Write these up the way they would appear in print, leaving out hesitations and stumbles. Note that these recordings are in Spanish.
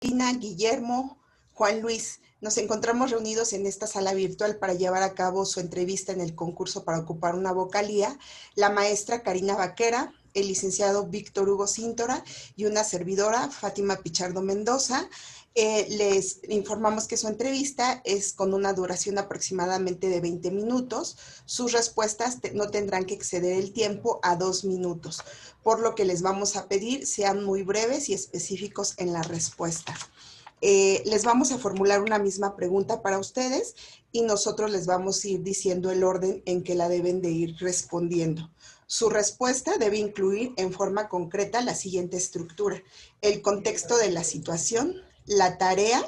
Lina, Guillermo, Juan Luis, nos encontramos reunidos en esta sala virtual para llevar a cabo su entrevista en el concurso para ocupar una vocalía, la maestra Karina Vaquera, el licenciado Víctor Hugo Cíntora y una servidora, Fátima Pichardo Mendoza. Les informamos que su entrevista es con una duración aproximadamente de 20 minutos. Sus respuestas no tendrán que exceder el tiempo a 2 minutos, por lo que les vamos a pedir sean muy breves y específicos en la respuesta. Les vamos a formular una misma pregunta para ustedes y nosotros les vamos a ir diciendo el orden en que la deben de ir respondiendo. Su respuesta debe incluir en forma concreta la siguiente estructura: el contexto de la situación, la tarea,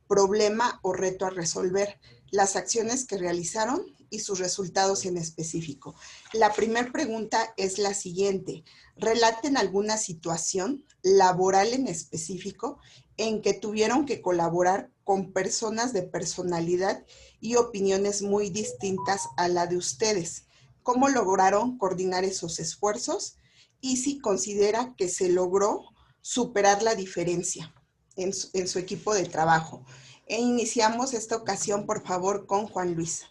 problema o reto a resolver, las acciones que realizaron y sus resultados en específico. La primera pregunta es la siguiente: relaten alguna situación laboral en específico en que tuvieron que colaborar con personas de personalidad y opiniones muy distintas a la de ustedes. ¿Cómo lograron coordinar esos esfuerzos? Y si considera que se logró superar la diferencia en su equipo de trabajo. Iniciamos esta ocasión, por favor, con Juan Luis.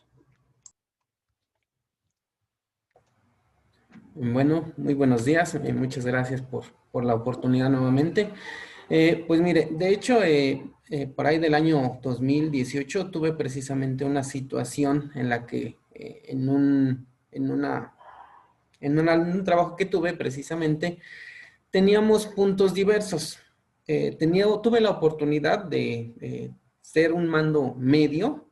Bueno, muy buenos días. Muchas gracias por la oportunidad nuevamente. Pues mire, de hecho, por ahí del año 2018 tuve precisamente una situación en la que en un trabajo que tuve precisamente teníamos puntos diversos. Tuve la oportunidad de ser un mando medio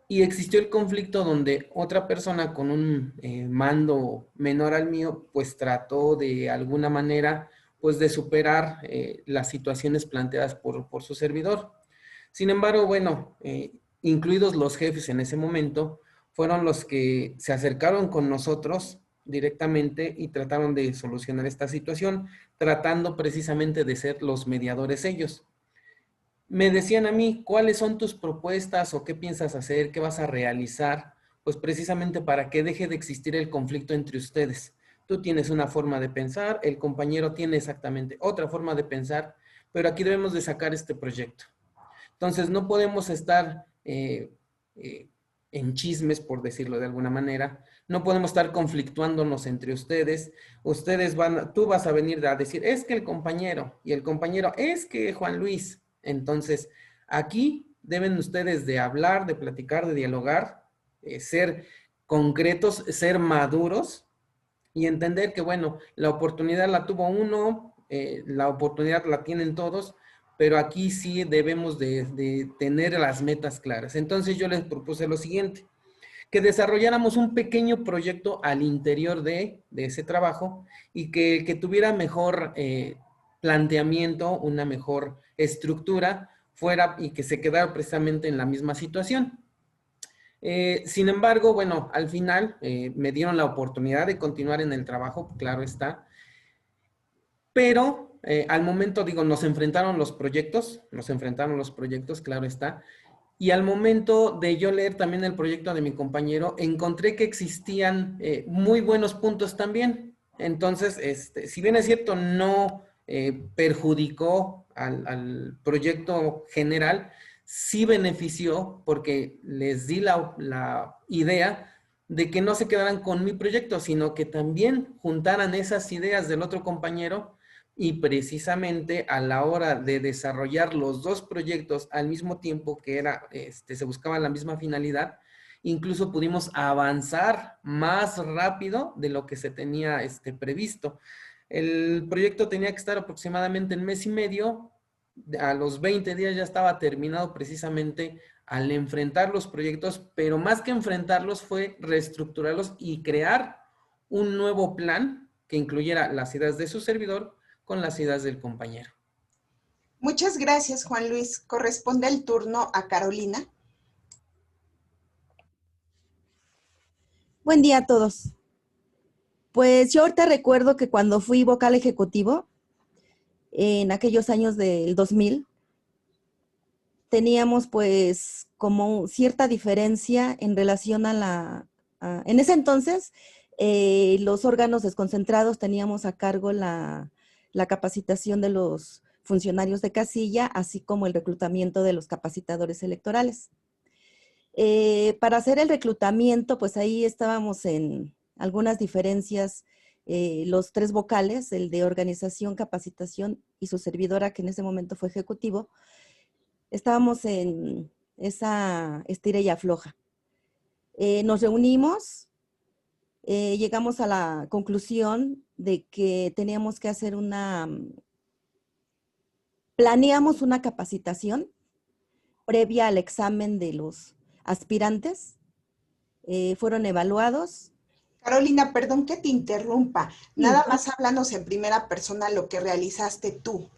y existió el conflicto donde otra persona con un mando menor al mío, pues trató de alguna manera, pues de superar las situaciones planteadas por su servidor. Sin embargo, bueno, incluidos los jefes en ese momento, fueron los que se acercaron con nosotros directamente y trataron de solucionar esta situación, tratando precisamente de ser los mediadores ellos. Me decían a mí, ¿cuáles son tus propuestas o qué piensas hacer, qué vas a realizar? Pues precisamente para que deje de existir el conflicto entre ustedes. Tú tienes una forma de pensar, el compañero tiene exactamente otra forma de pensar, pero aquí debemos de sacar este proyecto. Entonces no podemos estar en chismes, por decirlo de alguna manera. No podemos estar conflictuándonos entre ustedes. Tú vas a venir a decir, es que el compañero, y el compañero, es que Juan Luis. Entonces, aquí deben ustedes de hablar, de platicar, de dialogar, ser concretos, ser maduros y entender que, bueno, la oportunidad la tuvo uno, la oportunidad la tienen todos, pero aquí sí debemos de tener las metas claras. Entonces yo les propuse lo siguiente: que desarrolláramos un pequeño proyecto al interior de ese trabajo y que tuviera mejor planteamiento, una mejor estructura, fuera y que se quedara precisamente en la misma situación. Sin embargo, bueno, al final me dieron la oportunidad de continuar en el trabajo, claro está, pero al momento, digo, nos enfrentaron los proyectos, claro está, y al momento de yo leer también el proyecto de mi compañero, encontré que existían muy buenos puntos también. Entonces, si bien es cierto, no perjudicó al proyecto general, sí benefició porque les di la idea de que no se quedaran con mi proyecto, sino que también juntaran esas ideas del otro compañero y precisamente a la hora de desarrollar los dos proyectos al mismo tiempo que se buscaba la misma finalidad, incluso pudimos avanzar más rápido de lo que se tenía previsto. El proyecto tenía que estar aproximadamente en mes y medio, a los 20 días ya estaba terminado precisamente al enfrentar los proyectos, pero más que enfrentarlos fue reestructurarlos y crear un nuevo plan que incluyera las ideas de su servidor con las ideas del compañero. Muchas gracias, Juan Luis. Corresponde el turno a Carolina. Buen día a todos. Pues yo ahorita recuerdo que cuando fui vocal ejecutivo, en aquellos años del 2000, teníamos pues como cierta diferencia en relación en ese entonces, los órganos desconcentrados teníamos a cargo la capacitación de los funcionarios de casilla, así como el reclutamiento de los capacitadores electorales. Para hacer el reclutamiento, pues ahí estábamos en algunas diferencias, los tres vocales, el de organización, capacitación y su servidora, que en ese momento fue ejecutivo, estábamos en esa estira y afloja. Nos reunimos, llegamos a la conclusión de que teníamos que hacer planeamos una capacitación previa al examen de los aspirantes, fueron evaluados. Carolina, perdón que te interrumpa. Sí. Nada más háblanos en primera persona lo que realizaste tú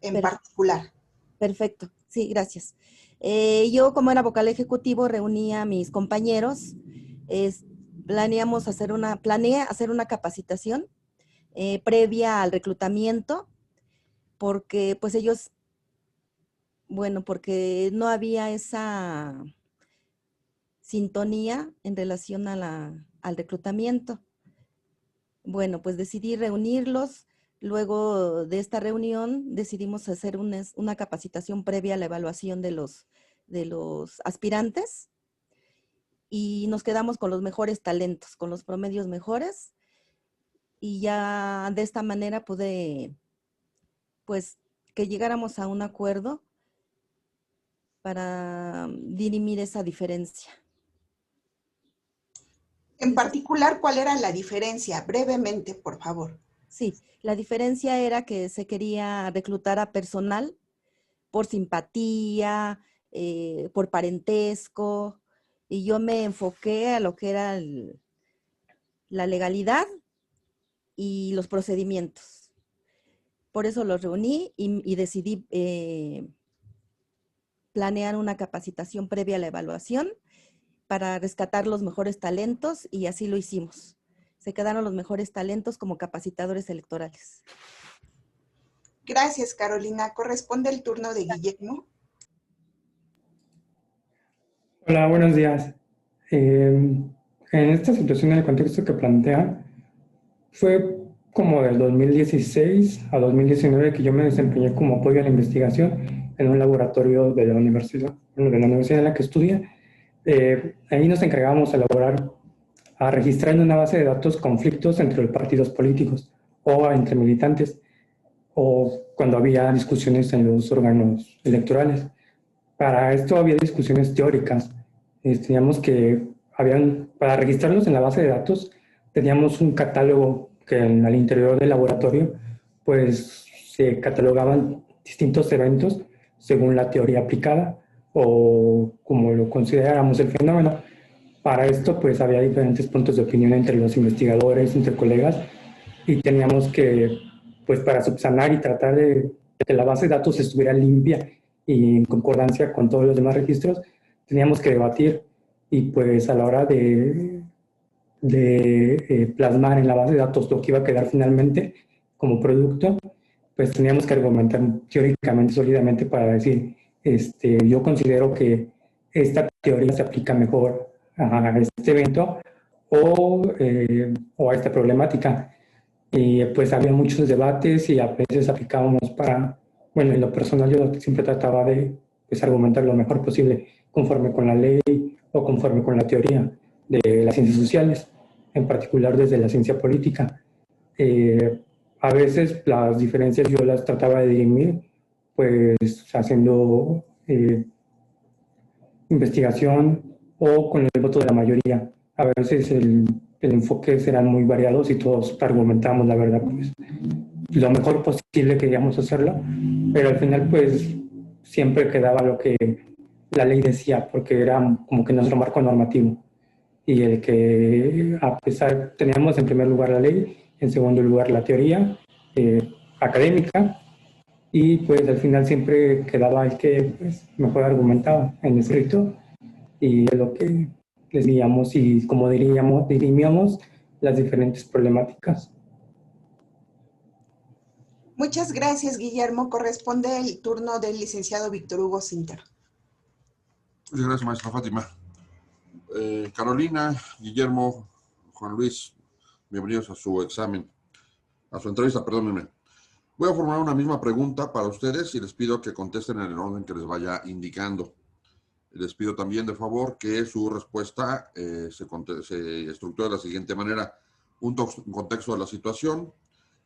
en particular. Perfecto, sí, gracias. Yo, como era vocal ejecutivo, reuní a mis compañeros, planeé hacer una capacitación previa al reclutamiento, porque pues ellos, bueno, porque no había esa sintonía en relación al reclutamiento. Bueno, pues decidí reunirlos. Luego de esta reunión decidimos hacer una capacitación previa a la evaluación de los aspirantes y nos quedamos con los mejores talentos, con los promedios mejores, y ya de esta manera pude, pues, que llegáramos a un acuerdo para dirimir esa diferencia. En particular, ¿cuál era la diferencia? Brevemente, por favor. Sí, la diferencia era que se quería reclutar a personal por simpatía, por parentesco, y yo me enfoqué a lo que era la legalidad y los procedimientos. Por eso los reuní y decidí planear una capacitación previa a la evaluación para rescatar los mejores talentos, y así lo hicimos. Se quedaron los mejores talentos como capacitadores electorales. Gracias, Carolina. Corresponde el turno de Guillermo. Hola, buenos días. En esta situación, en el contexto que plantea, fue como del 2016 a 2019 que yo me desempeñé como apoyo a la investigación en un laboratorio de la universidad, en la que estudia. Ahí nos encargábamos a registrar en una base de datos conflictos entre los partidos políticos o entre militantes, o cuando había discusiones en los órganos electorales. Para esto había discusiones teóricas. Para registrarlos en la base de datos, teníamos un catálogo que al interior del laboratorio, pues se catalogaban distintos eventos según la teoría aplicada o como lo consideráramos el fenómeno. Para esto, pues había diferentes puntos de opinión entre los investigadores, entre colegas, y teníamos que, pues para subsanar y tratar de que la base de datos estuviera limpia y en concordancia con todos los demás registros, teníamos que debatir, y pues a la hora de plasmar en la base de datos lo que iba a quedar finalmente como producto, pues teníamos que argumentar teóricamente, sólidamente, para decir, yo considero que esta teoría se aplica mejor a este evento o a esta problemática. Y pues había muchos debates y a veces aplicábamos bueno, en lo personal yo siempre trataba de pues, argumentar lo mejor posible conforme con la ley o conforme con la teoría de las ciencias sociales, en particular desde la ciencia política. A veces las diferencias yo las trataba de dirimir pues haciendo investigación o con el voto de la mayoría. A veces el enfoque eran muy variados y todos argumentábamos la verdad, pues lo mejor posible queríamos hacerlo, pero al final pues siempre quedaba lo que la ley decía, porque era como que nuestro marco normativo, y el que a pesar teníamos en primer lugar la ley, en segundo lugar la teoría académica, y pues al final siempre quedaba el que pues, mejor argumentaba en escrito, y es lo que les guiamos y como diríamos las diferentes problemáticas. Muchas gracias, Guillermo. Corresponde el turno del licenciado Víctor Hugo Sinter. Muchas gracias, maestra Fátima. Carolina, Guillermo, Juan Luis, bienvenidos a su entrevista, perdónenme. Voy a formular una misma pregunta para ustedes y les pido que contesten en el orden que les vaya indicando. Les pido también de favor que su respuesta se estructure de la siguiente manera. Un contexto de la situación,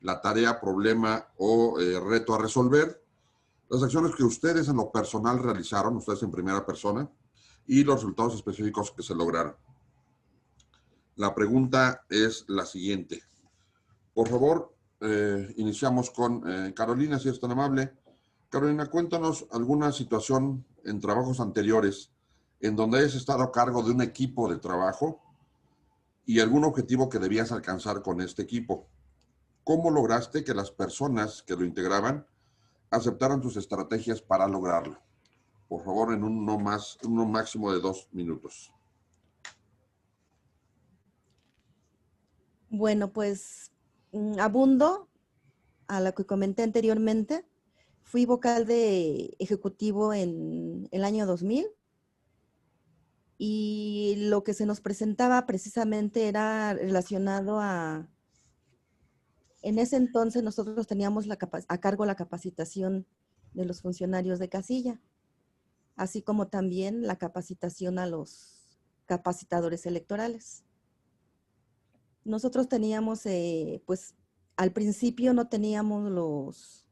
la tarea, problema o reto a resolver, las acciones que ustedes en lo personal realizaron, ustedes en primera persona, y los resultados específicos que se lograron. La pregunta es la siguiente. Por favor, iniciamos con Carolina, si es tan amable. Carolina, cuéntanos alguna situación en trabajos anteriores en donde hayas estado a cargo de un equipo de trabajo y algún objetivo que debías alcanzar con este equipo. ¿Cómo lograste que las personas que lo integraban aceptaran tus estrategias para lograrlo? Por favor, en uno máximo de 2 minutos. Bueno, pues abundo a lo que comenté anteriormente. Fui vocal de ejecutivo en el año 2000 y lo que se nos presentaba precisamente era relacionado a... En ese entonces nosotros teníamos a cargo la capacitación de los funcionarios de casilla, así como también la capacitación a los capacitadores electorales. Nosotros teníamos, pues al principio no teníamos los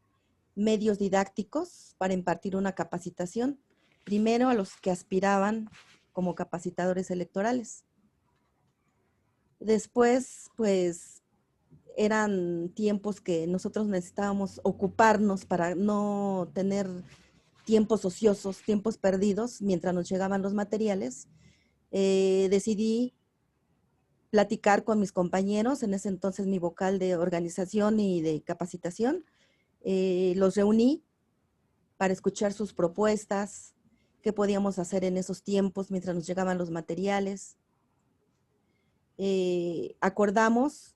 medios didácticos para impartir una capacitación, primero a los que aspiraban como capacitadores electorales. Después, pues, eran tiempos que nosotros necesitábamos ocuparnos para no tener tiempos ociosos, tiempos perdidos, mientras nos llegaban los materiales. Decidí platicar con mis compañeros, en ese entonces mi vocal de organización y de capacitación. Los reuní para escuchar sus propuestas, qué podíamos hacer en esos tiempos mientras nos llegaban los materiales. Acordamos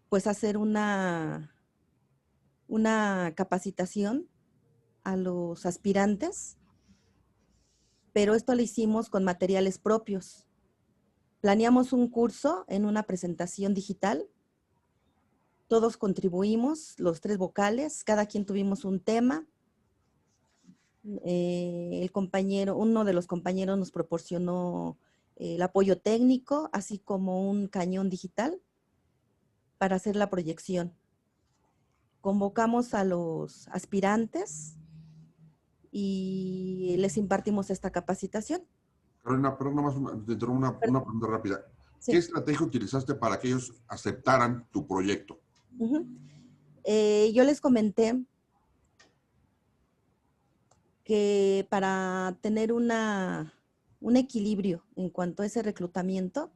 pues hacer una capacitación a los aspirantes, pero esto lo hicimos con materiales propios. Planeamos un curso en una presentación digital. Todos contribuimos, los 3 vocales, cada quien tuvimos un tema. Uno de los compañeros nos proporcionó el apoyo técnico, así como un cañón digital para hacer la proyección. Convocamos a los aspirantes y les impartimos esta capacitación. Carolina, perdón, nada más te interrumpo una pregunta rápida. Sí. ¿Qué estrategia utilizaste para que ellos aceptaran tu proyecto? Yo les comenté que para tener un equilibrio en cuanto a ese reclutamiento,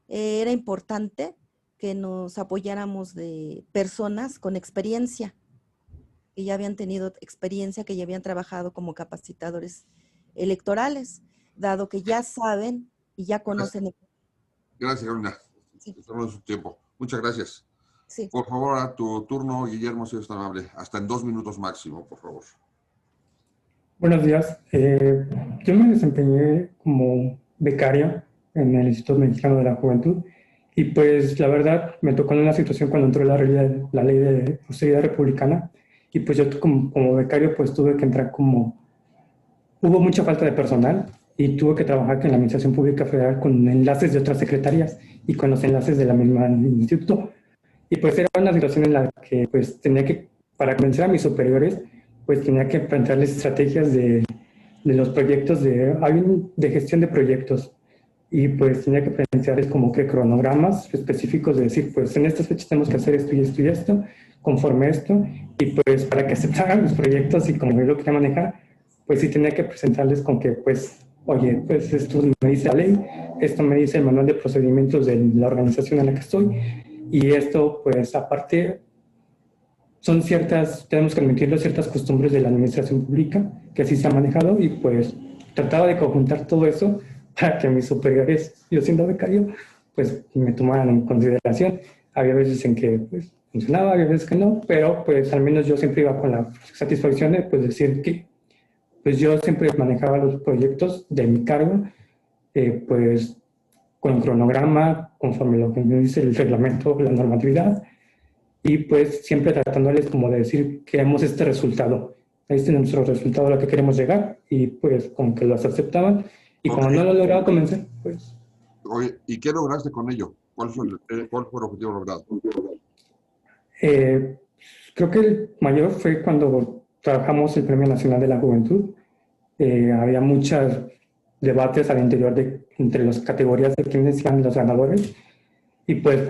era importante que nos apoyáramos de personas con experiencia, que ya habían tenido experiencia, que ya habían trabajado como capacitadores electorales, dado que ya saben y ya conocen. Gracias, Carolina. Sí. Estamos en su tiempo. Muchas gracias. Sí. Por favor, a tu turno, Guillermo, si eres tan amable. Hasta en 2 minutos máximo, por favor. Buenos días. Yo me desempeñé como becario en el Instituto Mexicano de la Juventud y pues la verdad me tocó en una situación cuando entró la ley de austeridad republicana y pues yo como becario pues tuve que entrar hubo mucha falta de personal y tuve que trabajar en la Administración Pública Federal con enlaces de otras secretarías y con los enlaces de la misma instituto. Y pues era una situación en la que pues para convencer a mis superiores, pues tenía que plantearles estrategias de los proyectos, de gestión de proyectos. Y pues tenía que plantearles como que cronogramas específicos de decir, pues en estas fechas tenemos que hacer esto y esto y esto, conforme a esto. Y pues para que aceptaran los proyectos y como yo lo quería manejar, pues sí tenía que presentarles con que, pues, oye, pues esto me dice la ley, esto me dice el manual de procedimientos de la organización en la que estoy, y esto, pues, aparte, tenemos que admitirlo, ciertas costumbres de la administración pública, que así se ha manejado, y pues trataba de conjuntar todo eso para que mis superiores, yo siendo becario, pues me tomaran en consideración. Había veces en que, pues, funcionaba, había veces que no, pero pues al menos yo siempre iba con la satisfacción de, pues, decir que pues yo siempre manejaba los proyectos de mi cargo, pues con cronograma, conforme lo que me dice el reglamento, la normatividad, y pues siempre tratándoles como de decir, queremos este resultado, este es nuestro resultado a lo que queremos llegar, y pues como que los aceptaban, y Ok. cuando no lo lograba convencer, pues Oye, ¿y qué lograste con ello? ¿Cuál fue el objetivo logrado? eh, creo que el mayor fue cuando trabajamos el Premio Nacional de la Juventud. Había muchos debates al interior entre las categorías de quiénes eran los ganadores y pues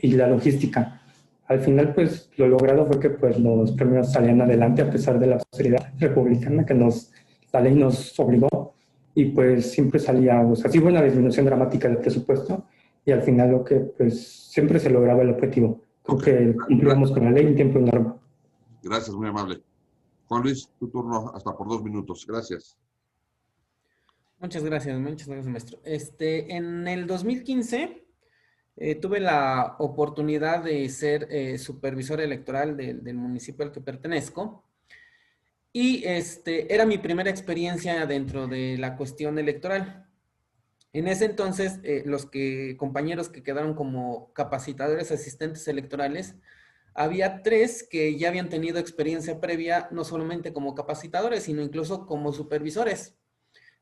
y la logística. Al final pues lo logrado fue que pues los premios salían adelante a pesar de la austeridad republicana que la ley nos obligó, y pues siempre salía, o sea, sí hubo una disminución dramática del presupuesto y al final lo que pues siempre se lograba el objetivo. Creo Ok. que cumplíamos con la ley en tiempo y norma. Gracias, muy amable. Juan Luis, tu turno hasta por 2 minutos. Gracias. Muchas gracias, maestro. En el 2015 tuve la oportunidad de ser supervisor electoral del municipio al que pertenezco y era mi primera experiencia dentro de la cuestión electoral. En ese entonces, compañeros que quedaron como capacitadores asistentes electorales, había 3 que ya habían tenido experiencia previa, no solamente como capacitadores, sino incluso como supervisores.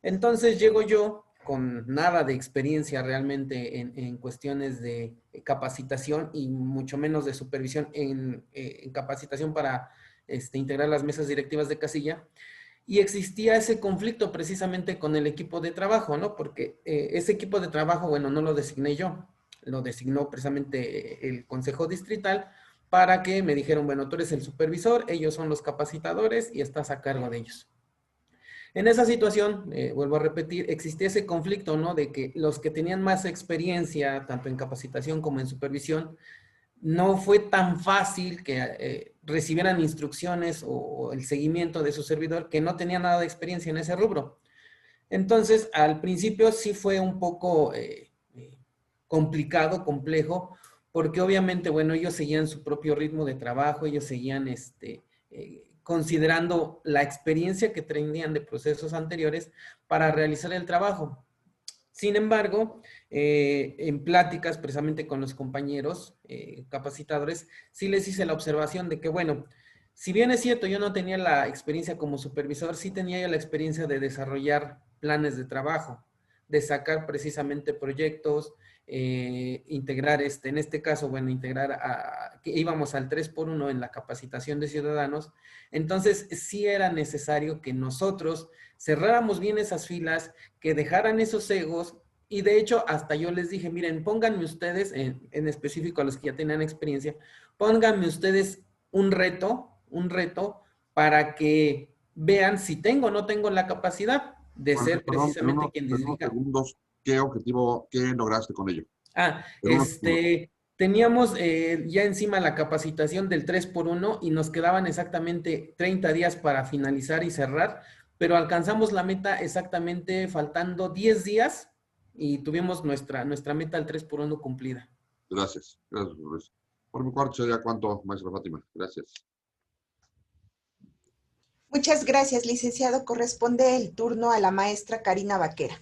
Entonces llego yo con nada de experiencia realmente en cuestiones de capacitación y mucho menos de supervisión en capacitación para integrar las mesas directivas de casilla. Y existía ese conflicto precisamente con el equipo de trabajo, ¿no? Porque ese equipo de trabajo, bueno, no lo designé yo, lo designó precisamente el Consejo Distrital para que me dijeron, bueno, tú eres el supervisor, ellos son los capacitadores y estás a cargo de ellos. En esa situación, vuelvo a repetir, existía ese conflicto, ¿no? De que los que tenían más experiencia, tanto en capacitación como en supervisión, no fue tan fácil que recibieran instrucciones o el seguimiento de su servidor que no tenía nada de experiencia en ese rubro. Entonces, al principio sí fue un poco complicado, complejo, porque obviamente, bueno, ellos seguían su propio ritmo de trabajo, ellos seguían considerando la experiencia que tenían de procesos anteriores para realizar el trabajo. Sin embargo, en pláticas precisamente con los compañeros capacitadores, sí les hice la observación de que, bueno, si bien es cierto, yo no tenía la experiencia como supervisor, sí tenía yo la experiencia de desarrollar planes de trabajo, de sacar precisamente proyectos, integrar, en este caso, bueno, que íbamos al 3x1 en la capacitación de ciudadanos. Entonces, sí era necesario que nosotros cerráramos bien esas filas, que dejaran esos egos, y de hecho hasta yo les dije, miren, pónganme ustedes, en específico a los que ya tenían experiencia, pónganme ustedes un reto para que vean si tengo o no tengo la capacidad de Juan Luis, ser perdón, precisamente quien en unos desliga. segundos, qué lograste con ello? Ah, En unos segundos. teníamos ya encima la capacitación del 3x1 y nos quedaban exactamente 30 días para finalizar y cerrar, pero alcanzamos la meta exactamente faltando 10 días y tuvimos nuestra meta del 3x1 cumplida. Gracias. Gracias, Luis. Por mi parte sería cuánto, maestra Fátima. Gracias. Muchas gracias, licenciado. Corresponde el turno a la maestra Karina Vaquera.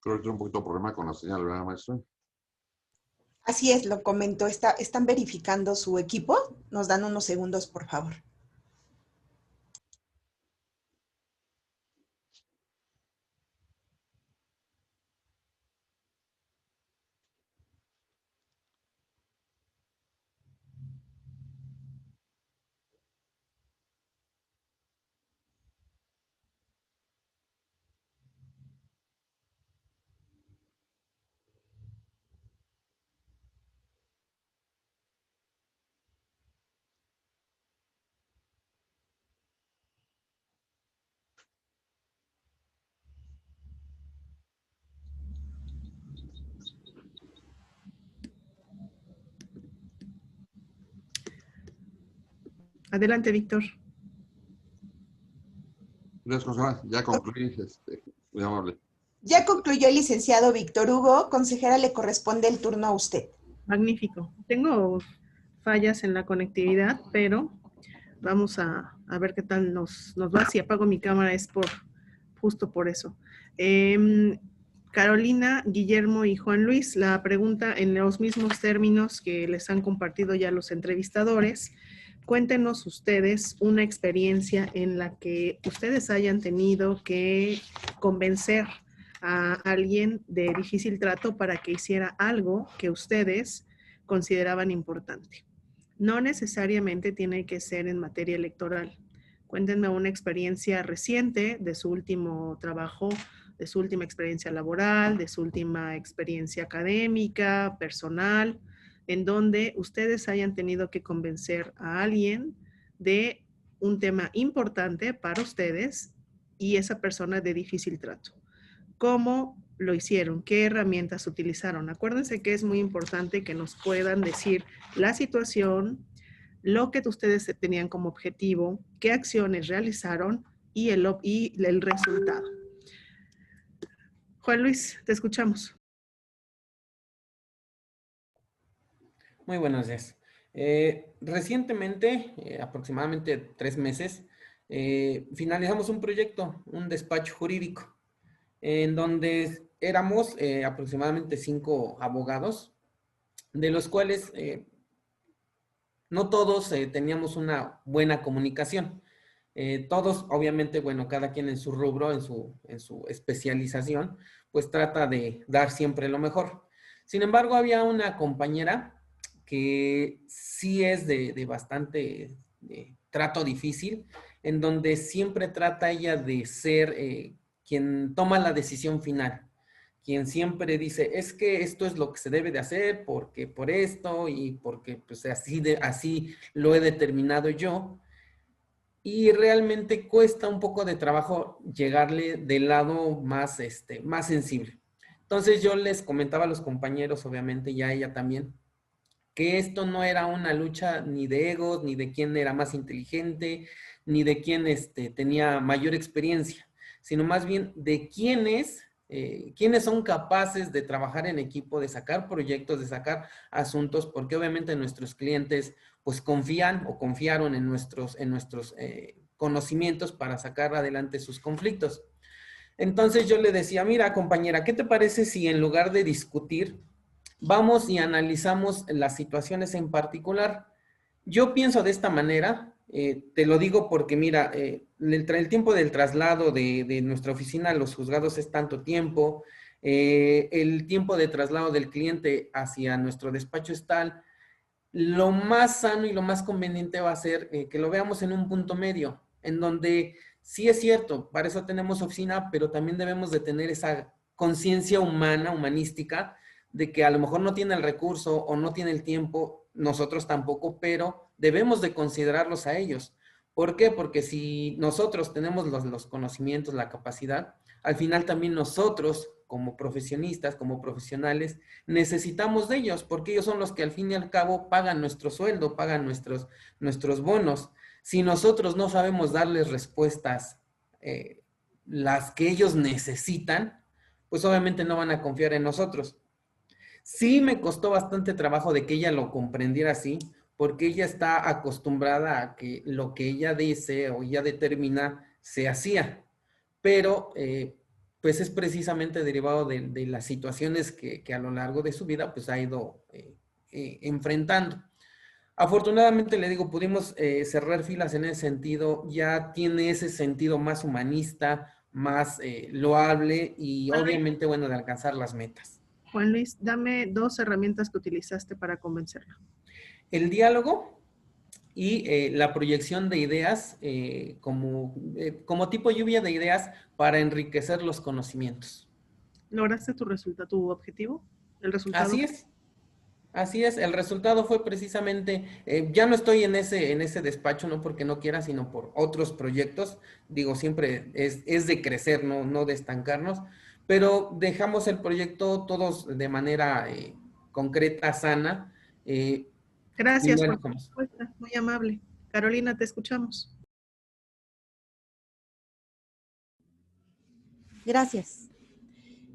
Creo que tiene un poquito de problema con la señal, ¿verdad, maestra? Así es, lo comento. Están verificando su equipo. Nos dan unos segundos, por favor. Adelante, Víctor. Gracias, consejera. Ya concluí, muy amable. Ya concluyó el licenciado Víctor Hugo. Consejera, le corresponde el turno a usted. Magnífico. Tengo fallas en la conectividad, pero vamos a ver qué tal nos va. Si apago mi cámara es justo por eso. Carolina, Guillermo y Juan Luis, la pregunta en los mismos términos que les han compartido ya los entrevistadores. Cuéntenos ustedes una experiencia en la que ustedes hayan tenido que convencer a alguien de difícil trato para que hiciera algo que ustedes consideraban importante. No necesariamente tiene que ser en materia electoral. Cuéntenme una experiencia reciente de su último trabajo, de su última experiencia laboral, de su última experiencia académica, personal, en donde ustedes hayan tenido que convencer a alguien de un tema importante para ustedes y esa persona de difícil trato. ¿Cómo lo hicieron? ¿Qué herramientas utilizaron? Acuérdense que es muy importante que nos puedan decir la situación, lo que ustedes tenían como objetivo, qué acciones realizaron y el resultado. Juan Luis, te escuchamos. Muy buenos días. Recientemente, aproximadamente 3 meses, finalizamos un proyecto, un despacho jurídico, en donde éramos aproximadamente 5 abogados, de los cuales no todos teníamos una buena comunicación. Todos, obviamente, bueno, cada quien en su rubro, en su especialización, pues trata de dar siempre lo mejor. Sin embargo, había una compañera que sí es de bastante trato difícil, en donde siempre trata ella de ser quien toma la decisión final, quien siempre dice, es que esto es lo que se debe de hacer, porque por esto y porque pues así lo he determinado yo. Y realmente cuesta un poco de trabajo llegarle del lado más, más sensible. Entonces yo les comentaba a los compañeros, obviamente, y a ella también, que esto no era una lucha ni de egos, ni de quién era más inteligente, ni de quién tenía mayor experiencia, sino más bien de quiénes son capaces de trabajar en equipo, de sacar proyectos, de sacar asuntos, porque obviamente nuestros clientes pues confían o confiaron en nuestros conocimientos para sacar adelante sus conflictos. Entonces yo le decía, mira compañera, ¿qué te parece si en lugar de discutir, vamos y analizamos las situaciones en particular? Yo pienso de esta manera, te lo digo porque mira, el tiempo del traslado de nuestra oficina a los juzgados es tanto tiempo, el tiempo de traslado del cliente hacia nuestro despacho es tal. Lo más sano y lo más conveniente va a ser que lo veamos en un punto medio, en donde sí es cierto, para eso tenemos oficina, pero también debemos de tener esa conciencia humana, humanística, de que a lo mejor no tiene el recurso o no tiene el tiempo, nosotros tampoco, pero debemos de considerarlos a ellos. ¿Por qué? Porque si nosotros tenemos los conocimientos, la capacidad, al final también nosotros, como profesionistas, como profesionales, necesitamos de ellos, porque ellos son los que al fin y al cabo pagan nuestro sueldo, pagan nuestros bonos. Si nosotros no sabemos darles respuestas, las que ellos necesitan, pues obviamente no van a confiar en nosotros. Sí me costó bastante trabajo de que ella lo comprendiera así, porque ella está acostumbrada a que lo que ella dice o ella determina se hacía, pero pues es precisamente derivado de las situaciones que a lo largo de su vida pues ha ido enfrentando. Afortunadamente, le digo, pudimos cerrar filas en ese sentido, ya tiene ese sentido más humanista, más loable y obviamente, bueno, de alcanzar las metas. Juan Luis, dame 2 herramientas que utilizaste para convencerla. El diálogo y la proyección de ideas como tipo lluvia de ideas para enriquecer los conocimientos. ¿Lograste tu objetivo? ¿El resultado? Así es, el resultado fue precisamente, ya no estoy en ese despacho, no porque no quiera, sino por otros proyectos, digo, siempre es de crecer, no de estancarnos, pero dejamos el proyecto todos de manera concreta, sana. Gracias bueno, por tu respuesta, muy amable. Carolina, te escuchamos. Gracias.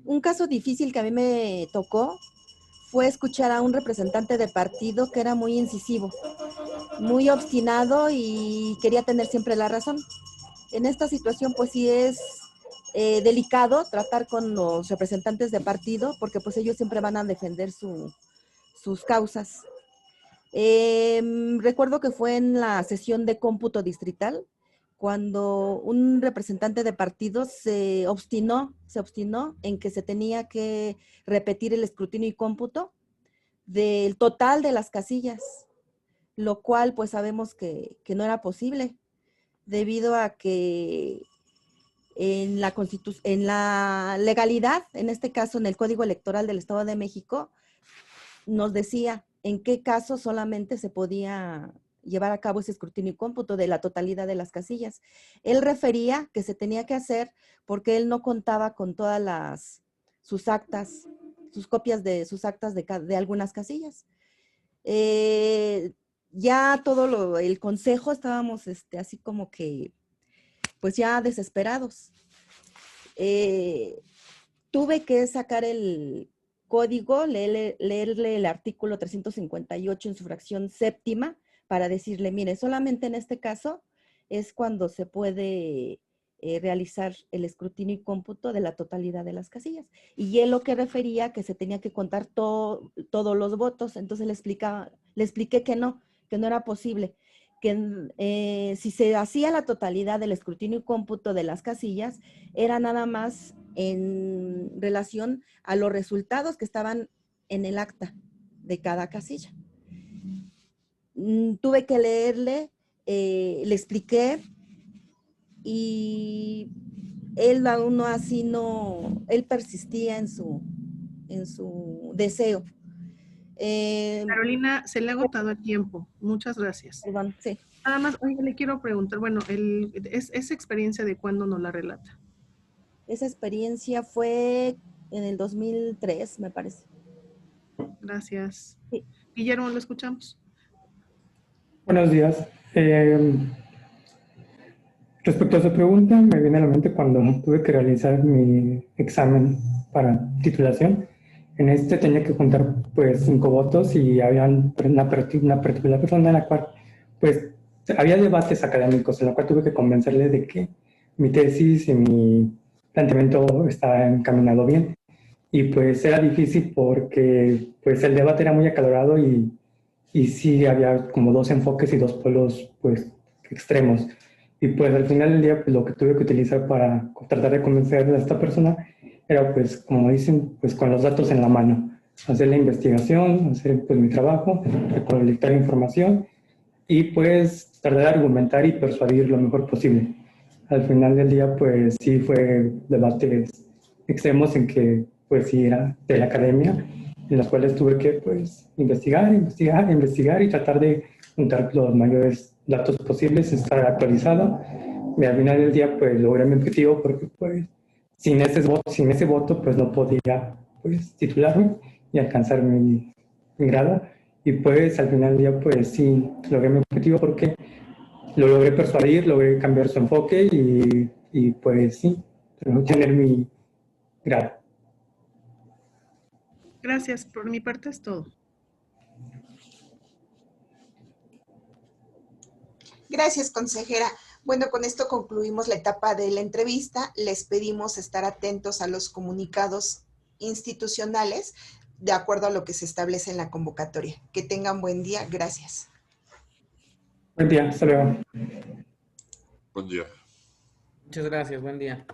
Un caso difícil que a mí me tocó fue escuchar a un representante de partido que era muy incisivo, muy obstinado y quería tener siempre la razón. En esta situación, pues sí es delicado tratar con los representantes de partido porque pues ellos siempre van a defender sus causas. Recuerdo que fue en la sesión de cómputo distrital cuando un representante de partido se obstinó en que se tenía que repetir el escrutinio y cómputo del total de las casillas, lo cual pues sabemos que no era posible debido a que en la legalidad, en este caso en el Código Electoral del Estado de México, nos decía en qué caso solamente se podía llevar a cabo ese escrutinio y cómputo de la totalidad de las casillas. Él refería que se tenía que hacer porque él no contaba con todas sus actas, sus copias de sus actas de algunas casillas. Ya todo el consejo estábamos así como que, pues ya desesperados. Tuve que sacar el código, leerle el artículo 358 en su fracción séptima para decirle, mire, solamente en este caso es cuando se puede realizar el escrutinio y cómputo de la totalidad de las casillas. Y él lo que refería que se tenía que contar todos los votos, entonces le expliqué que no era posible, que si se hacía la totalidad del escrutinio y cómputo de las casillas, era nada más en relación a los resultados que estaban en el acta de cada casilla. Tuve que leerle, le expliqué y él aún no así él persistía en su deseo. Carolina, se le ha agotado el tiempo. Muchas gracias. Perdón, sí. Nada más, oye, le quiero preguntar, bueno, ¿esa experiencia de cuándo nos la relata? Esa experiencia fue en el 2003, me parece. Gracias. Sí. Guillermo, lo escuchamos. Buenos días. Respecto a su pregunta, me viene a la mente cuando tuve que realizar mi examen para titulación. En este tenía que juntar pues 5 votos y había una particular persona en la cual pues había debates académicos en la cual tuve que convencerle de que mi tesis y mi planteamiento estaba encaminado bien. Y pues era difícil porque pues el debate era muy acalorado y sí había como 2 enfoques y 2 polos pues extremos. Y pues al final del día pues lo que tuve que utilizar para tratar de convencer a esta persona era pues como dicen pues con los datos en la mano, hacer la investigación, hacer pues mi trabajo, recolectar información y pues tratar de argumentar y persuadir lo mejor posible. Al final del día pues sí fue debates extremos en que pues sí era de la academia, en los cuales tuve que pues investigar y tratar de juntar los mayores datos posibles, estar actualizado y al final del día pues logré mi objetivo porque pues sin ese voto pues no podía pues titularme y alcanzar mi grado y pues al final del día pues sí logré mi objetivo porque lo logré persuadir, logré cambiar su enfoque y pues sí, logré tener mi grado. Gracias, por mi parte es todo. Gracias, consejera. Bueno, con esto concluimos la etapa de la entrevista. Les pedimos estar atentos a los comunicados institucionales de acuerdo a lo que se establece en la convocatoria. Que tengan buen día. Gracias. Buen día, hasta luego. Buen día. Muchas gracias, buen día.